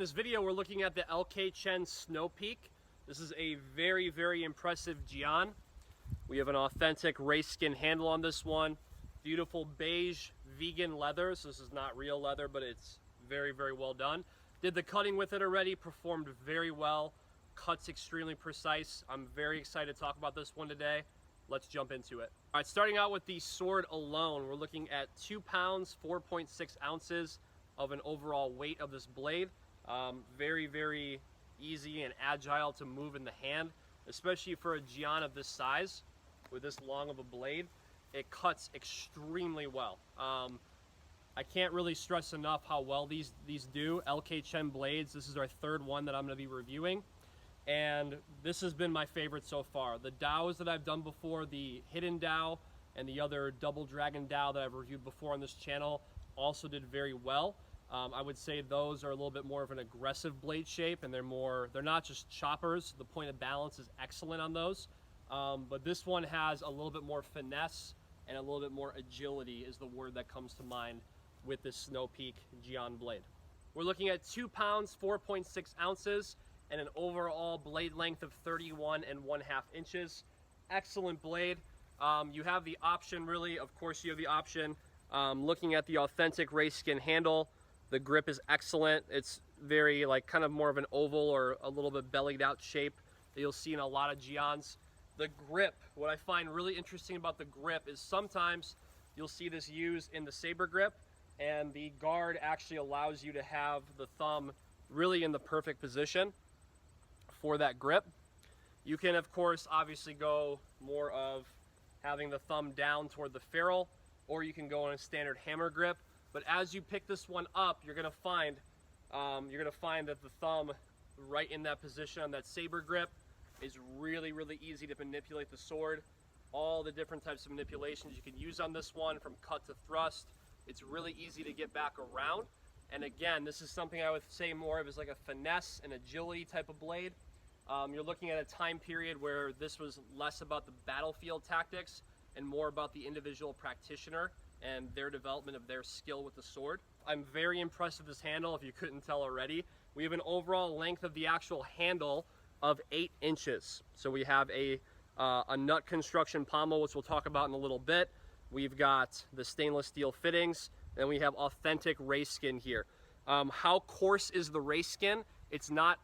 In this video, we're looking at the LK Chen Snow Peak. This is a very, very impressive Jian. We have an authentic rayskin handle on this one. Beautiful beige vegan leather. So this is not real leather, but it's very, very well done. Did the cutting with it already, performed very well. Cuts extremely precise. I'm very excited to talk about this one today. Let's jump into it. All right, starting out with the sword alone, we're looking at 2 pounds, 4.6 ounces of an overall weight of this blade. Very, very easy and agile to move in the hand, especially for a Jian of this size with this long of a blade. It cuts extremely well. I can't really stress enough how well these do. LK Chen blades, this is our third one that I'm going to be reviewing, and this has been my favorite so far. The Dows that I've done before, the hidden Dow and the other double dragon Dow that I've reviewed before on this channel, also did very well. I would say those are a little bit more of an aggressive blade shape, and they're not just choppers. The point of balance is excellent on those. But this one has a little bit more finesse and a little bit more agility is the word that comes to mind with this Snow Peak Jian blade. We're looking at 2 pounds, 4.6 ounces, and an overall blade length of 31 1/2 inches. Excellent blade. You have the option, really, of course you have the option, looking at the authentic rayskin handle. The grip is excellent. It's very kind of more of an oval or a little bit bellied out shape that you'll see in a lot of Jians. The grip, what I find really interesting about the grip is sometimes you'll see this used in the saber grip, and the guard actually allows you to have the thumb really in the perfect position for that grip. You can, of course, obviously go more of having the thumb down toward the ferrule, or you can go on a standard hammer grip. But as you pick this one up, you're gonna find that the thumb right in that position on that saber grip is really, really easy to manipulate the sword. All the different types of manipulations you can use on this one, from cut to thrust. It's really easy to get back around. And again, this is something I would say more of as like a finesse and agility type of blade. You're looking at a time period where this was less about the battlefield tactics and more about the individual practitioner and their development of their skill with the sword. I'm very impressed with this handle, if you couldn't tell already. We have an overall length of the actual handle of 8 inches. So we have a nut construction pommel, which we'll talk about in a little bit. We've got the stainless steel fittings, and we have authentic rayskin here. How coarse is the rayskin? It's not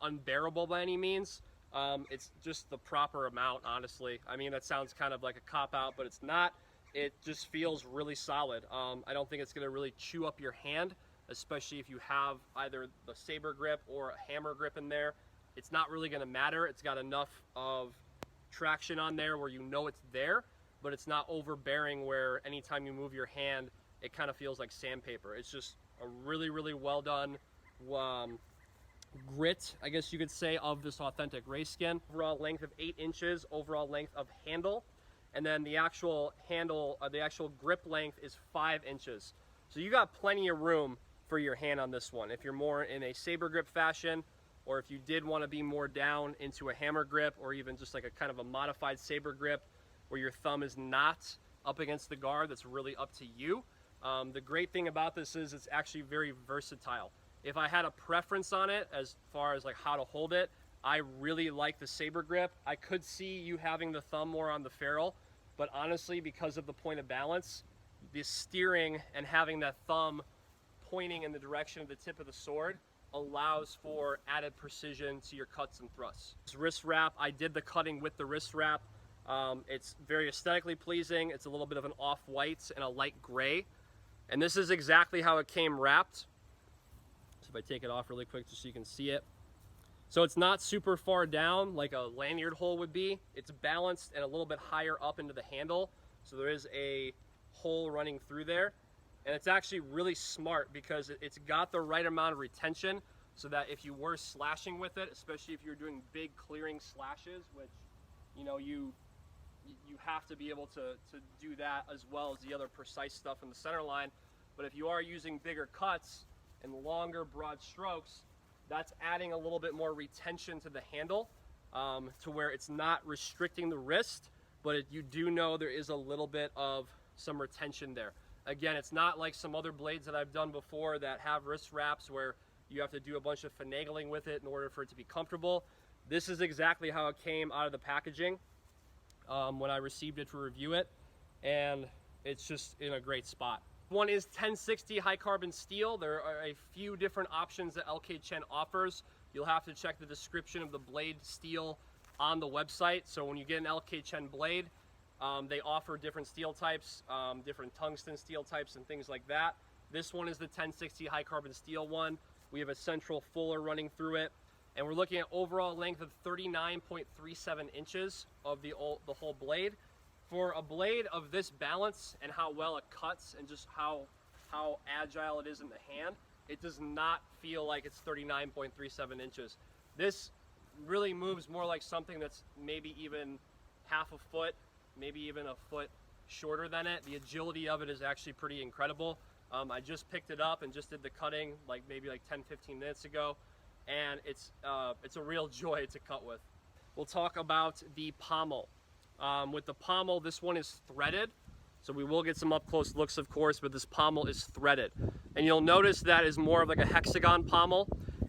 unbearable by any means. It's just the proper amount, honestly. I mean, that sounds kind of like a cop-out, but it's not. It just feels really solid. I don't think it's going to really chew up your hand, especially if you have either the saber grip or a hammer grip in there. It's not really going to matter. It's got enough of traction on there where you know it's there, but it's not overbearing where anytime you move your hand, it kind of feels like sandpaper. It's just a really, really well done grit, I guess you could say, of this authentic rayskin. Overall length of 8 inches, overall length of handle. And then the actual handle, the actual grip length is 5 inches. So you got plenty of room for your hand on this one. If you're more in a saber grip fashion, or if you did want to be more down into a hammer grip, or even just like a kind of a modified saber grip where your thumb is not up against the guard, that's really up to you. The great thing about this is it's actually very versatile. If I had a preference on it as far as like how to hold it, I really like the saber grip. I could see you having the thumb more on the ferrule, but honestly, because of the point of balance, the steering and having that thumb pointing in the direction of the tip of the sword allows for added precision to your cuts and thrusts. This wrist wrap, I did the cutting with the wrist wrap. It's very aesthetically pleasing. It's a little bit of an off-white and a light gray. And this is exactly how it came wrapped. So if I take it off really quick just so you can see it. So it's not super far down like a lanyard hole would be. It's balanced and a little bit higher up into the handle. So there is a hole running through there. And it's actually really smart because it's got the right amount of retention so that if you were slashing with it, especially if you're doing big clearing slashes, which, you know, you have to be able to do that as well as the other precise stuff in the center line. But if you are using bigger cuts and longer broad strokes, that's adding a little bit more retention to the handle to where it's not restricting the wrist, but you do know there is a little bit of some retention there. Again, it's not like some other blades that I've done before that have wrist wraps where You have to do a bunch of finagling with it in order for it to be comfortable. This is exactly how it came out of the packaging when I received it to review it, and it's just in a great spot. One is 1060 high carbon steel. There are a few different options that LK Chen offers. You'll have to check the description of the blade steel on the website. So when you get an LK Chen blade, they offer different steel types, different tungsten steel types and things like that. This one is the 1060 high carbon steel one. We have a central fuller running through it, and we're looking at overall length of 39.37 inches of the whole blade. For a blade of this balance and how well it cuts and just how agile it is in the hand, it does not feel like it's 39.37 inches. This really moves more like something that's maybe even half a foot, maybe even a foot shorter than it. The agility of it is actually pretty incredible. I just picked it up and just did the cutting maybe 10-15 minutes ago, and it's a real joy to cut with. We'll talk about the pommel. With the pommel, this one is threaded, so we will get some up close looks of course, but this pommel is threaded. And you'll notice that is more of like a hexagon pommel,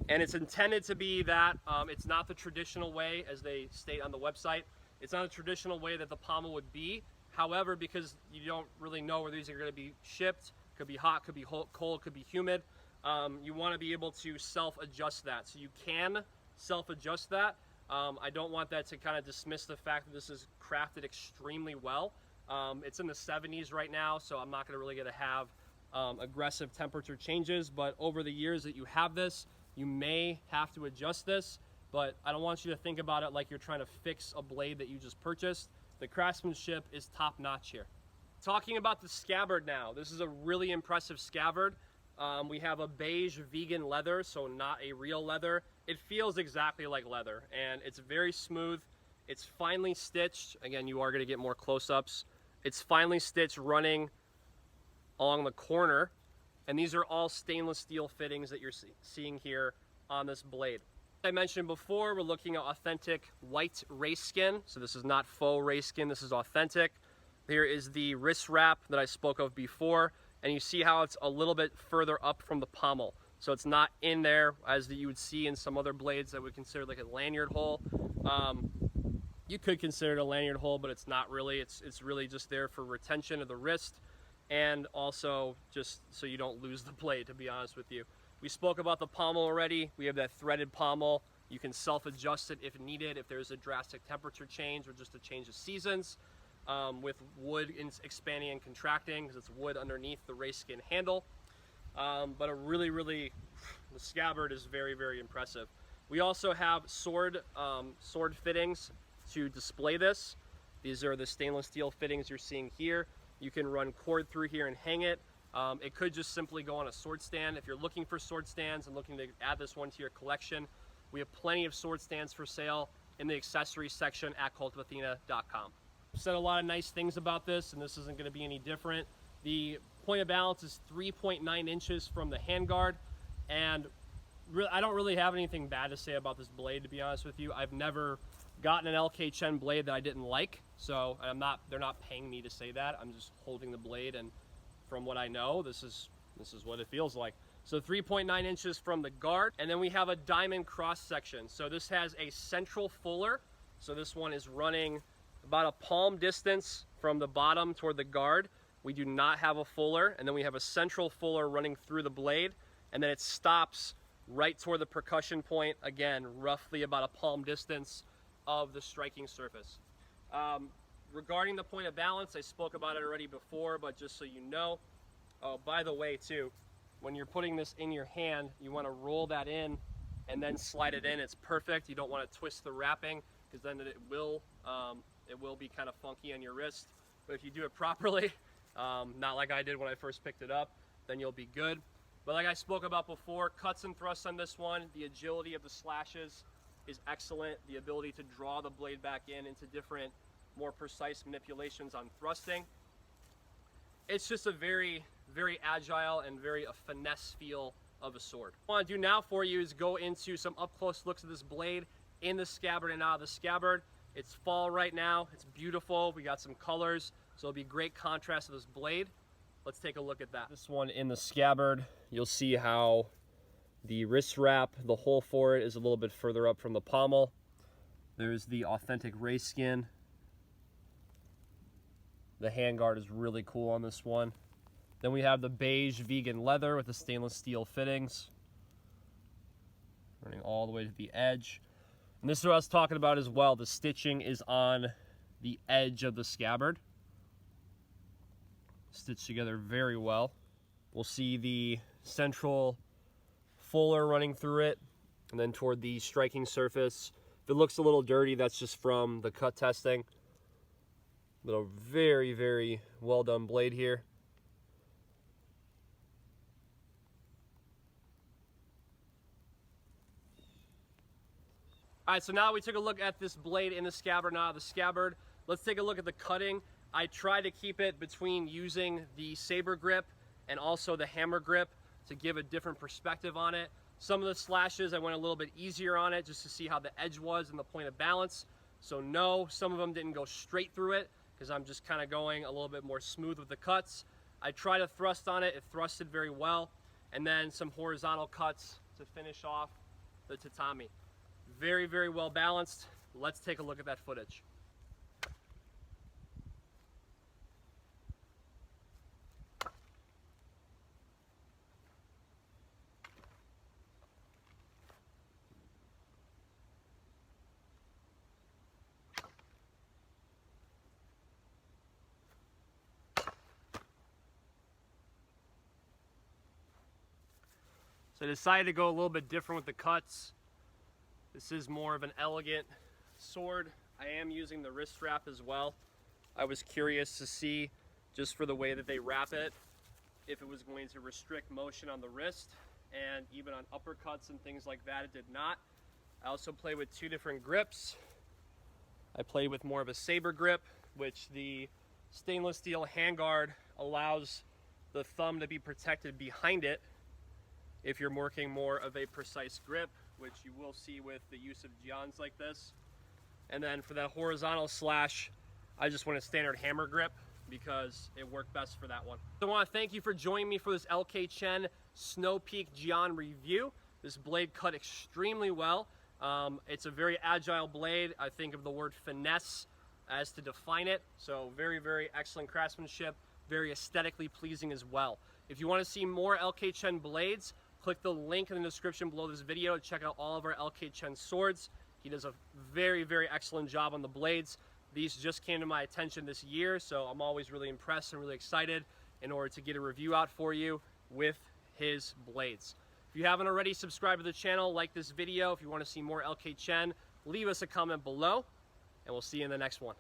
and it's intended to be that. It's not the traditional way, as they state on the website. It's not a traditional way that the pommel would be. However, because you don't really know where these are going to be shipped, could be hot, could be cold, could be humid, you want to be able to self-adjust that. So you can self-adjust that. I don't want that to kind of dismiss the fact that this is crafted extremely well. It's in the 70s right now, so I'm not going to really get to have aggressive temperature changes, but over the years that you have this, you may have to adjust this, but I don't want you to think about it like you're trying to fix a blade that you just purchased. The craftsmanship is top-notch here. Talking about the scabbard now, this is a really impressive scabbard. We have a beige vegan leather, so not a real leather. It feels exactly like leather, and it's very smooth. It's finely stitched. Again, you are going to get more close-ups. It's finely stitched running along the corner, and these are all stainless steel fittings that you're seeing here on this blade. I mentioned before, we're looking at authentic white rayskin, so this is not faux rayskin, this is authentic. Here is the wrist wrap that I spoke of before, and you see how it's a little bit further up from the pommel. So it's not in there as you would see in some other blades that we consider like a lanyard hole. You could consider it a lanyard hole, but it's not really. It's really just there for retention of the wrist, and also just so you don't lose the blade, to be honest with you. We spoke about the pommel already. We have that threaded pommel. You can self-adjust it if needed, if there's a drastic temperature change or just a change of seasons. With wood expanding and contracting, because it's wood underneath the rayskin handle. But the scabbard is very, very impressive. We also have sword fittings to display this. These are the stainless steel fittings you're seeing here. You can run cord through here and hang it. It could just simply go on a sword stand. If you're looking for sword stands and looking to add this one to your collection, we have plenty of sword stands for sale in the accessories section at kultofathena.com. I've said a lot of nice things about this, and this isn't going to be any different. The point of balance is 3.9 inches from the handguard, and I don't really have anything bad to say about this blade, to be honest with you. I've never gotten an LK Chen blade that I didn't like, so they're not paying me to say that. I'm just holding the blade, and from what I know, this is what it feels like. So 3.9 inches from the guard, and then we have a diamond cross section. So this has a central fuller, so this one is running about a palm distance from the bottom toward the guard. We do not have a fuller, and then we have a central fuller running through the blade, and then it stops right toward the percussion point, again, roughly about a palm distance of the striking surface. Regarding the point of balance, I spoke about it already before, but just so you know, oh, by the way too, when you're putting this in your hand, you want to roll that in and then slide it in. It's perfect. You don't want to twist the wrapping, because then it will be kind of funky on your wrist. But if you do it properly, not like I did when I first picked it up, then you'll be good. But like I spoke about before, cuts and thrusts on this one, the agility of the slashes is excellent. The ability to draw the blade back into different, more precise manipulations on thrusting. It's just a very, very agile and very a finesse feel of a sword. What I want to do now for you is go into some up-close looks of this blade in the scabbard and out of the scabbard. It's fall right now. It's beautiful. We got some colors, so it'll be great contrast to this blade. Let's take a look at that. This one in the scabbard, you'll see how The wrist wrap, the hole for it is a little bit further up from the pommel. There's the authentic rayskin. The handguard is really cool on this one. Then we have the beige vegan leather with the stainless steel fittings, running all the way to the edge. And this is what I was talking about as well. The stitching is on the edge of the scabbard. Stitched together very well. We'll see the central fuller running through it, and then toward the striking surface. If it looks a little dirty, that's just from the cut testing. But a very, very well done blade here. All right, so now we took a look at this blade in the scabbard, not the scabbard. Let's take a look at the cutting. I try to keep it between using the saber grip and also the hammer grip to give a different perspective on it. Some of the slashes I went a little bit easier on it just to see how the edge was and the point of balance. So no, some of them didn't go straight through it because I'm just kind of going a little bit more smooth with the cuts. I tried to thrust on it, it thrusted very well. And then some horizontal cuts to finish off the tatami. Very, very well balanced. Let's take a look at that footage. So I decided to go a little bit different with the cuts. This is more of an elegant sword. I am using the wrist wrap as well. I was curious to see, just for the way that they wrap it, if it was going to restrict motion on the wrist, and even on uppercuts and things like that, it did not. I also play with two different grips. I play with more of a saber grip, which the stainless steel handguard allows the thumb to be protected behind it if you're working more of a precise grip, which you will see with the use of Jians like this. And then for that horizontal slash, I just want a standard hammer grip because it worked best for that one. So I want to thank you for joining me for this LK Chen Snow Peak Jian review. This blade cut extremely well. It's a very agile blade. I think of the word finesse as to define it. So very, very excellent craftsmanship, very aesthetically pleasing as well. If you want to see more LK Chen blades, click the link in the description below this video to check out all of our LK Chen swords. He does a very, very excellent job on the blades. These just came to my attention this year, so I'm always really impressed and really excited in order to get a review out for you with his blades. If you haven't already, subscribe to the channel, like this video. If you want to see more LK Chen, leave us a comment below, and we'll see you in the next one.